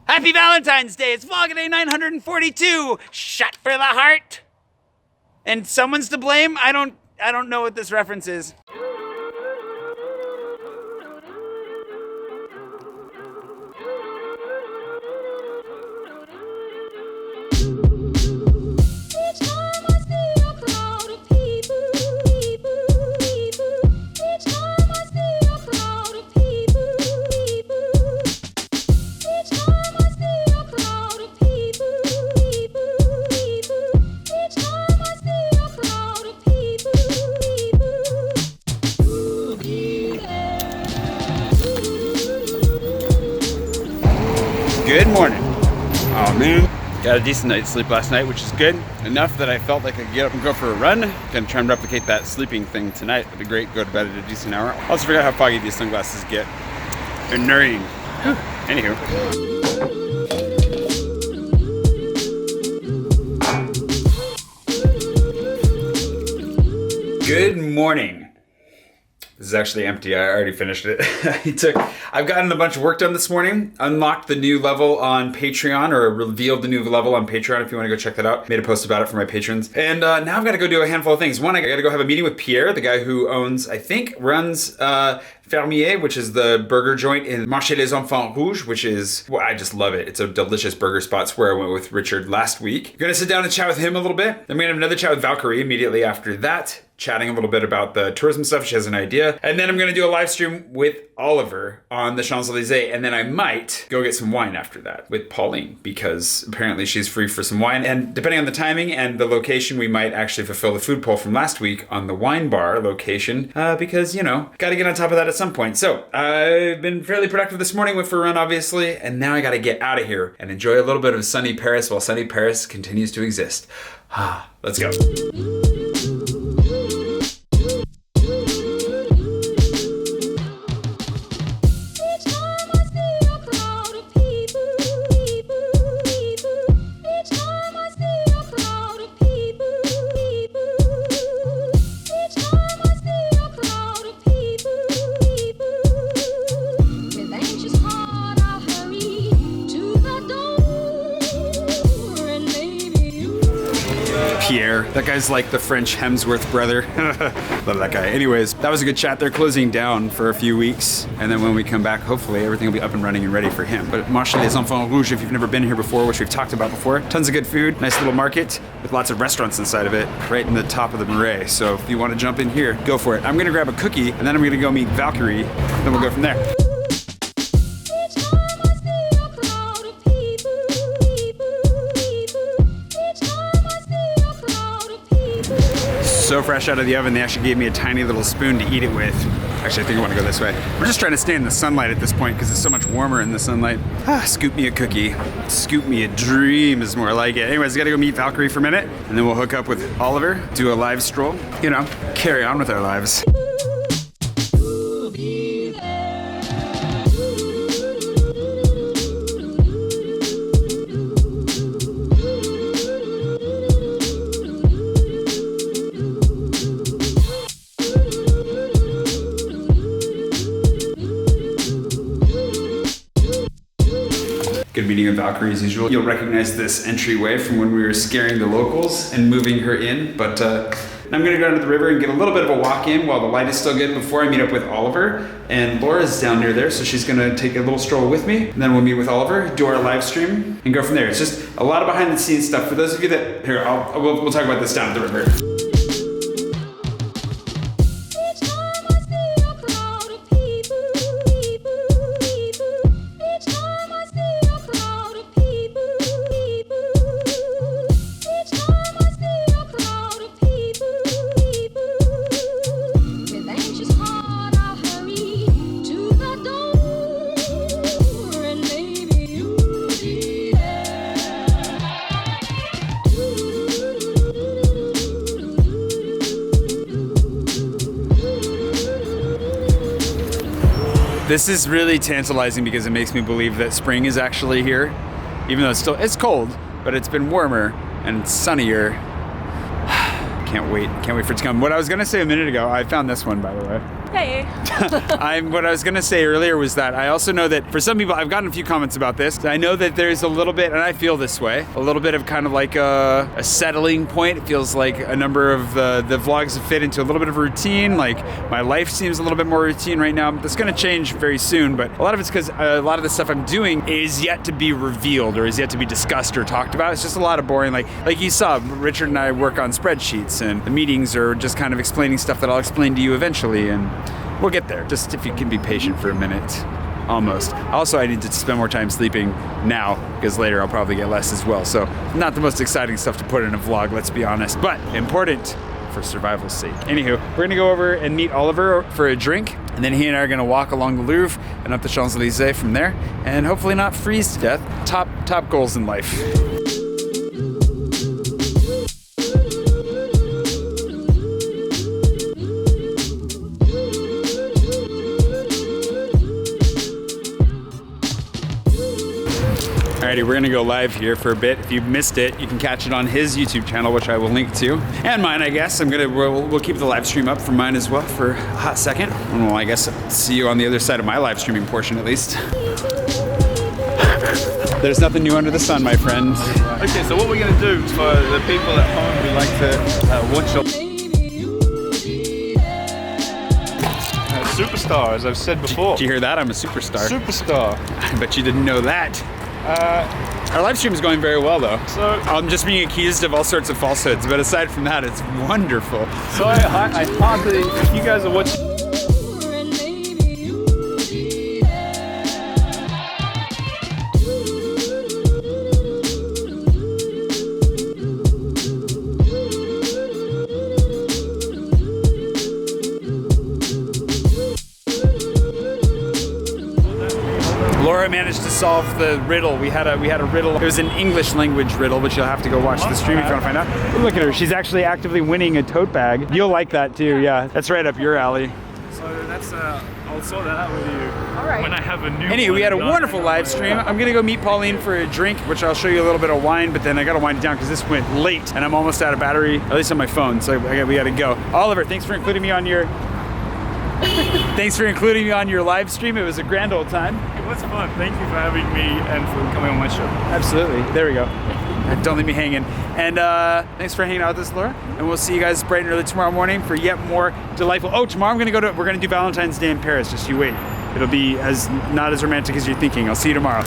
Happy Valentine's Day! It's Vlog Day 942. Shot for the heart. And someone's to blame. I don't know what this reference is. Good morning. Oh man, got a decent night's sleep last night, which is good. Enough that I felt like I could get up and go for a run. Gonna try and replicate that sleeping thing tonight. It'd be great, go to bed at a decent hour. Also forgot how foggy these sunglasses get. They're nerdy. Anywho. Good morning. This is actually empty. I already finished it. I've gotten a bunch of work done this morning. Unlocked the new level on Patreon, or revealed the new level on Patreon if you want to go check that out. Made a post about it for my patrons. And now I've got to go do a handful of things. One, I got to go have a meeting with Pierre, the guy who owns, I think, runs Fermier, which is the burger joint in Marché les Enfants Rouges, which is, well, I just love it. It's a delicious burger spot. It's where I went with Richard last week. Gonna sit down and chat with him a little bit. Then we're gonna have another chat with Valkyrie immediately after that, chatting a little bit about the tourism stuff. She has an idea. And then I'm gonna do a live stream with Oliver on the Champs-Elysees. And then I might go get some wine after that with Pauline, because apparently she's free for some wine. And depending on the timing and the location, we might actually fulfill the food poll from last week on the wine bar location, because, you know, gotta get on top of that at some point. So I've been fairly productive this morning, went for a run, obviously, and now I gotta get out of here and enjoy a little bit of sunny Paris while sunny Paris continues to exist. Let's go. Pierre. That guy's like the French Hemsworth brother. Love that guy. Anyways, that was a good chat. They're closing down for a few weeks. And then when we come back, hopefully everything will be up and running and ready for him. But Marché les Enfants Rouges, if you've never been here before, which we've talked about before, tons of good food, nice little market with lots of restaurants inside of it, right in the top of the Marais. So if you want to jump in here, go for it. I'm gonna grab a cookie and then I'm gonna go meet Valkyrie. Then we'll go from there. So fresh out of the oven, they actually gave me a tiny little spoon to eat it with. Actually, I think I want to go this way. We're just trying to stay in the sunlight at this point because it's so much warmer in the sunlight. Scoop me a cookie. Scoop me a dream is more like it. Anyways, I gotta go meet Valkyrie for a minute, and then we'll hook up with Oliver, do a live stroll, you know, carry on with our lives. Good meeting with Valkyrie as usual. You'll recognize this entryway from when we were scaring the locals and moving her in, but I'm gonna go down to the river and get a little bit of a walk in while the light is still good before I meet up with Oliver. And Laura's down near there, so she's gonna take a little stroll with me, and then we'll meet with Oliver, do our live stream, and go from there. It's just a lot of behind the scenes stuff. For those of you that, here, we'll talk about this down at the river. This is really tantalizing because it makes me believe that spring is actually here, even though it's cold, but it's been warmer and sunnier. Can't wait for it to come. What I was gonna say a minute ago, I found this one, by the way. Hey. What I was gonna say earlier was that I also know that for some people, I've gotten a few comments about this. I know that there's a little bit, and I feel this way, a little bit of kind of like a settling point. It feels like a number of the vlogs have fit into a little bit of a routine. Like my life seems a little bit more routine right now. That's gonna change very soon, but a lot of it's because a lot of the stuff I'm doing is yet to be revealed or is yet to be discussed or talked about. It's just a lot of boring, like you saw, Richard and I work on spreadsheets, and the meetings are just kind of explaining stuff that I'll explain to you eventually, and we'll get there. Just if you can be patient for a minute. Almost. Also, I need to spend more time sleeping now because later I'll probably get less as well. So not the most exciting stuff to put in a vlog, let's be honest, but important for survival's sake. Anywho, we're gonna go over and meet Oliver for a drink, and then he and I are gonna walk along the Louvre and up the Champs-Elysees from there, and hopefully not freeze to death. Top goals in life. Alrighty, we're gonna go live here for a bit. If you missed it, you can catch it on his YouTube channel, which I will link to, and mine, I guess. We'll keep the live stream up for mine as well for a hot second. And we'll, I guess, see you on the other side of my live streaming portion at least. There's nothing new under the sun, my friend. Okay, so what we're gonna do for the people at home who like to watch your superstar, as I've said before. Did you hear that? I'm a superstar. Superstar. I bet you didn't know that. Our live stream is going very well, though. So I'm just being accused of all sorts of falsehoods, but aside from that, it's wonderful. So I hardly, if you guys are watching. Laura managed to solve the riddle. We had a riddle. It was an English language riddle, but you'll have to go watch the stream if you want to find out. Look at her. She's actually actively winning a tote bag. You'll like that too. Yeah, that's right up your alley. So that's I'll sort that out with you. All right. When I have a new. Anyway, we had a wonderful live stream. I'm gonna go meet Pauline for a drink, which I'll show you a little bit of wine, but then I gotta wind it down because this went late and I'm almost out of battery, at least on my phone. So we gotta go. Oliver, thanks for including me on your. Thanks for including me on your live stream. It was a grand old time. It was fun. Thank you for having me and for coming on my show. Absolutely. There we go. Don't leave me hanging. And thanks for hanging out with us, Laura. And we'll see you guys bright and early tomorrow morning for yet more delightful. Oh, tomorrow we're gonna do Valentine's Day in Paris. Just you wait. It'll be not as romantic as you're thinking. I'll see you tomorrow.